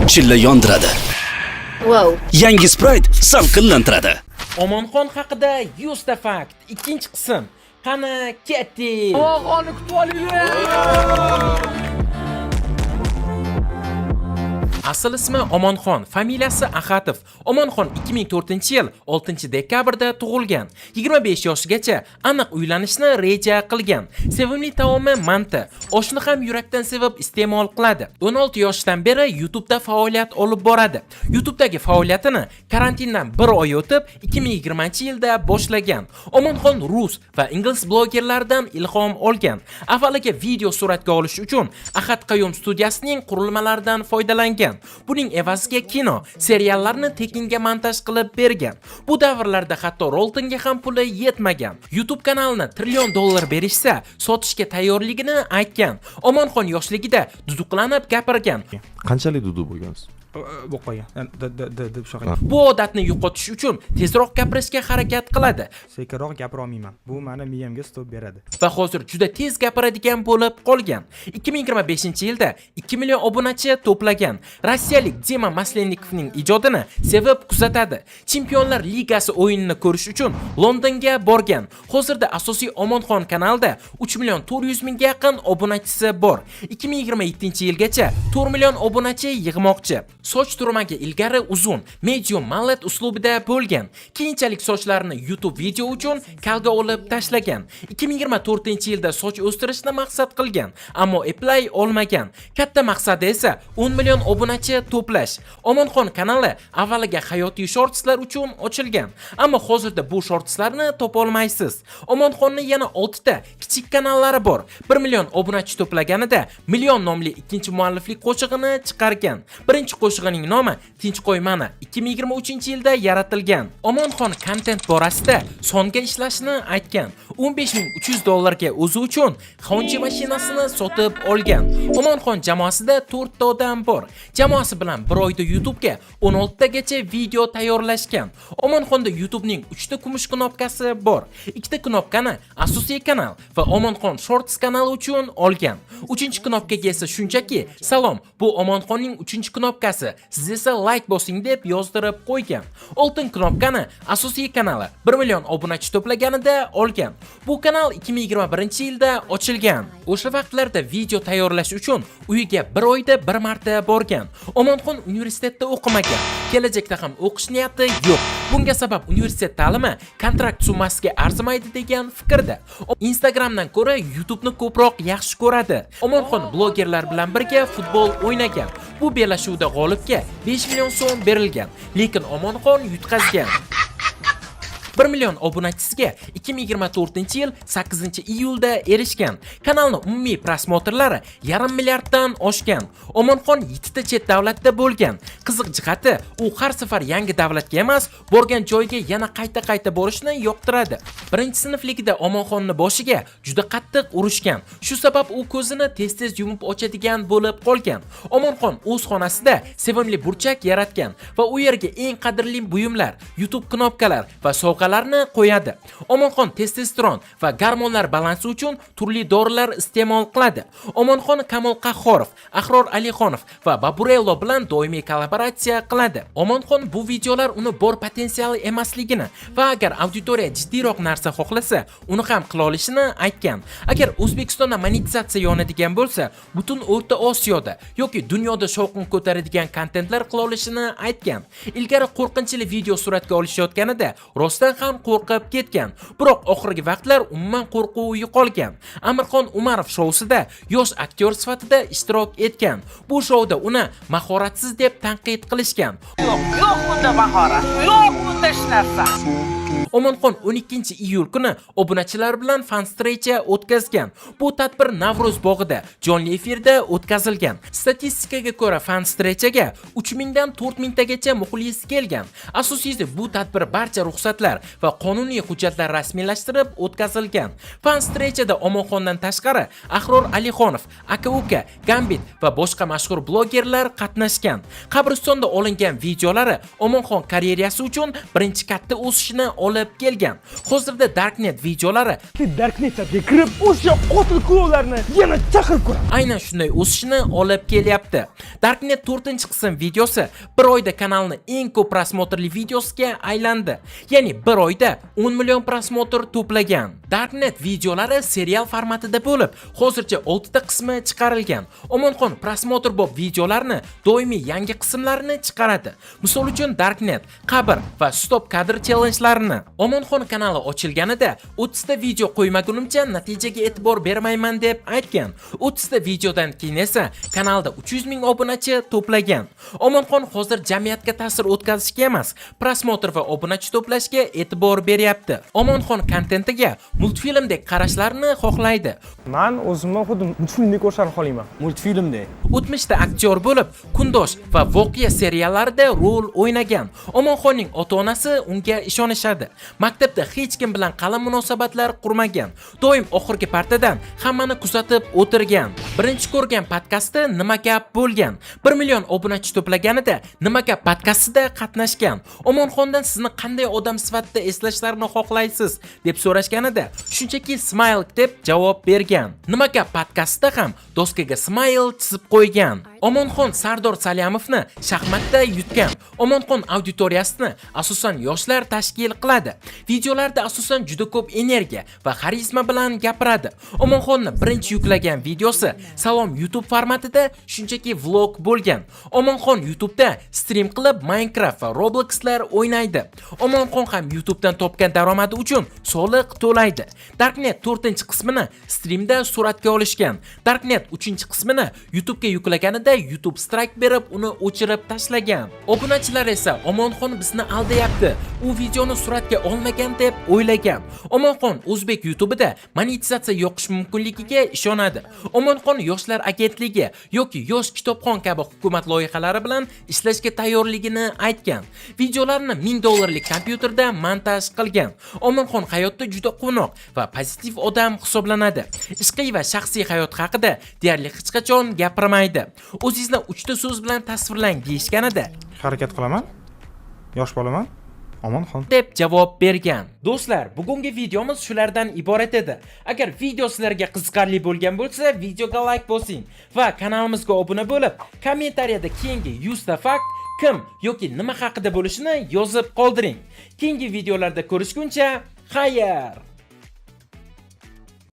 chilla yondiradi. Wow. Yangi Sprite salqinlantiradi. Omonxon haqida 100 ta fakt. Ikkinchi qism. Qani ketdik. Omonxonni kutib olinglar. Asl ismi Omonxon, familiyasi Axatov. Omonxon 2004-yil 6-dekabrda tug'ilgan. 25 yoshgacha aniq uylanishni reja qilgan. Sevimli taomi manti. Oshni ham yurakdan sevib iste'mol qiladi. 16 yoshdan beri YouTube'da faoliyat olib boradi. YouTube'dagi faoliyatini karantindan 1 oy o'tib 2020-yilda boshlagan. Omonxon rus va ingliz blogerlaridan ilhom olgan. Avvaliga video suratga olish uchun Ahad Qayyum studiyasining qurilmalaridan foydalangan. Buning evaziga kino, seriallarni tekinga montaj qilib bergan. Bu davrlarda hatto roltinga ham puli yetmagan. YouTube kanalini $1 trillion berishsa, sotishga tayyorligini aytgan. Omonxon yoshligida duduqlanib gapirgan. Qanchalik dudu bo'lgansiz? Bu qo'ygan. Deb shunaqa. Bu odatni yo'qotish uchun tezroq gapirishga harakat qiladi. Sekinroq gapira olmayman. Bu meni miyamga stop beradi. Va hozir juda tez gapiradigan bo'lib qolgan. 2025-yilda 2 million obunachi to'plagan. Rossiyalik Dima Maslenikovning ijodini sevib kuzatadi. Chempionlar ligasi o'yinini ko'rish uchun Londonga borgan. Hozirda asosiy Omonxon kanalida 3 million 400 mingga yaqin obunachisi bor. 2027-yilgacha 4 million obunachi yig'moqchi. Soch turmagi ilgari uzun, medium mallet uslubida bo'lgan. Keyinchalik sochlarini YouTube video uchun kalga olib tashlagan. 2024-yilda soch o'stirishni maqsad qilgan, ammo eplay olmagan. Katta maqsadi esa 10 million obunachi to'plash. Omonxon kanali avvaliga hayotiy shortslar uchun ochilgan, ammo hozirda bu shortslarni topa olmaysiz. Omonxonning yana 6 ta kichik kanallari bor. 1 million obunachi to'plaganida Million nomli ikkinchi mualliflik qo'shig'ini chiqargan. Birinchi qo'shig'ining nomi Tinch qo'ymani 2023-yilda yaratilgan. Omonxon kontent borasida songa ishlashni aytgan. $15,300 ga o'zi uchun Honchi mashinasini sotib olgan. Omonxon jamoasida 4 ta odam bor. Jamoasi bilan bir oyda YouTube'ga 16 tagacha video tayyorlashgan. Omonxonda YouTube'ning 3 ta kumush knopkasi bor. 2 ta knopkani asosiy kanal va Omonxon Shorts kanali uchun olgan. 3-knopkaga esa shunchaki "Salom, bu Omonxonning 3-knopkasi. Siz esa like bosing" deb yozdirib qo'ygan. 6-knopkani asosiy kanali 1 million obunachi to'plaganida olgan. Bu kanal 2021-yilda ochilgan. O'sha vaqtlarda video tayyorlash uchun uyiga 1 oyda 1 marta borgan. Omonxon universitetda o'qimagan. Kelajakda ham o'qish niyati yo'q. Bunga sabab universitet ta'limi kontrakt summasiga arzimaydi degan fikrda. Instagramdan ko'ra YouTube'ni ko'proq yaxshi ko'radi. Omonxon blogerlar bilan birga futbol o'ynagan. Bu bellashuvda g'olibga 5 million so'm berilgan, lekin Omonxon yutqazgan. 1 million obunachisiga 2024-yil 8-iyulda erishgan. Kanalning umumiy prosmotrlari 1,5 milliarddan oshgan. Omonxon 7 ta chet davlatda bo'lgan. Qiziq jihati, u har safar yangi davlatga emas, borgan joyga yana qayta borishni yoqtiradi. Birinchi sinfligida Omonxonning boshiga juda qattiq urishgan. Shu sabab u ko'zini tez yumib ochadigan bo'lib qolgan. Omonxon o'z xonasida sevimli burchak yaratgan va u yerga eng qadrli buyumlar, YouTube knopkalar va sovg'alarni qo'yadi. Omonxon testosteron va gormonlar balansi uchun turli dorilar iste'mol qiladi. Omonxon Kamol Qahhorov, Ahror Alixonov va Baburello bilan doimiy kollaboratsiya qiladi. Omonxon bu videolar uni bor potensiali emasligini va agar auditoriya jiddiyroq narsa xohlasa, uni ham qila olishini aytgan. Agar O'zbekistonda monetizatsiya yonadigan bo'lsa, butun O'rta Osiyoda yoki dunyoda shovqin ko'taradigan kontentlar qila olishini aytgan. Ilgari qo'rqinchli video suratga olishayotganida rostdan ham qo'rqib ketgan. Biroq oxirgi vaqtlar umuman qo'rquv yo'qolgan. Amirxon Umarov shousida yosh aktyor sifatida ishtirok etgan. Bu shouda uni mahoratsiz deb tanqid qilishgan. Yo'q bunda mahorat, yo'q bunda hech narsa. Omonxon 12-iyul kuni obunachilar bilan fan strecha o'tkazgan. Bu tadbir Navro'z bog'ida jonli efirda o'tkazilgan. Statistikaga ko'ra fan strechaga 3000 dan 4000 tagacha muxlis kelgan. Asosiysi bu tadbir barcha ruxsatlar va qonuniy hujjatlar rasmiylashtirib o'tkazilgan. Fan strechada Omonxondan tashqari Ahror Alixonov, Aka-uka, Gambit va boshqa mashhur blogerlar qatnashgan. Qabristonda olingan videolari Omonxon karyerasi uchun birinchi katta o'sishni olib olib kelgan. Hozirda Darknet videolari Darknetga kirib, o'sha qotil kuyovlarni yana chaqirib ko'raman. aynan shunday o'sishni olib kelyapti. Darknet 4-qism videosi bir oyda kanalning eng ko'p prosmotrli videosiga aylandi. Ya'ni bir oyda 10 million prosmotr to'plagan. Darknet videolari serial formatida bo'lib, hozircha 6 ta qismi chiqarilgan. Omonxon prosmotrbop videolarni doimiy yangi qismlarini chiqaradi. Misol uchun Darknet, qabr va stop kadr challenjlarini. Omonxon kanali ochilganida 30 ta video qo'ymagunimcha natijaga e'tibor bermayman deb aytgan. 30 ta videodan keyin esa kanalda 300 ming obunachi to'plagan. Omonxon hozir jamiyatga ta'sir o'tkazishga emas, prosmotr va obunachi to'plashga e'tibor beryapti. Omonxon kontentiga multfilmdek qarashlarni xohlaydi. Men o'zimni xuddi multfilmda ko'rishni xohlayman. Multfilmda. O'tmishda aktyor bo'lib, Kundosh va Voqea seriallarida rol o'ynagan. Omonxonning ota-onasi unga ishonishadi. Maktabda hech kim bilan qalin munosabatlar qurmagan. Doim oxirgi partadan hammani kuzatib o'tirgan. Birinchi ko'rgan podkasti Nima gap bo'lgan. 1 million obunachi to'plaganida Nima gap podkastida qatnashgan. Omonxondan sizni qanday odam sifatida eslashlarini xohlaysiz deb so'rashganida shunchaki Smile deb javob bergan. Nima gap podkastida ham doskaga Smile chizib qo'ygan. Omonxon Sardor Salyamovni shaxmatda yutgan. Omonxon auditoriyasini asosan yoshlar tashkil qiladi. Videolarda asosan juda ko'p energiya va xarizma bilan gapiradi. Omonxonni birinchi yuklagan videosi Salom YouTube formatida shunchaki vlog bo'lgan. Omonxon YouTube'da stream qilib Minecraft va Robloxlar o'ynaydi. Omonxon ham YouTube'dan topgan daromadi uchun soliq to'laydi. Darknet 4-qismini streamda suratga olishgan. Darknet 3-qismini YouTube'ga yuklaganida YouTube strike berib, uni o'chirib tashlagan. Obunachilar esa Omonxon bizni aldayapti. U videoni suratga olmagan deb o'ylagan. Omonxon o'zbek YouTube'ida monetizatsiya yoqish mumkinligiga ishonadi. Omonxon yoshlar agentligi yoki yosh kitobxon kabi hukumat loyihalari bilan ishlashga tayyorligini aytgan. Videolarni $1000 kompyuterda montaj qilgan. Omonxon hayotda juda quvnoq va pozitiv odam hisoblanadi. Ishqiy va shaxsiy hayot haqida deyarli hech qachon gapirmaydi. O'zingizni 3 ta so'z bilan tasvirlang deyishganida Harakat qilaman. Yosh bolaman. Omonxon. deb javob bergan. Do'stlar, bugungi videomiz shulardan iborat edi. Agar video sizlarga qiziqarli bo'lgan bo'lsa, videoga like bosing va kanalimizga obuna bo'lib, kommentariyada keyingi 100 ta fakt kim yoki nima haqida bo'lishini yozib qoldiring. Keyingi videolarda ko'rishguncha, xayr!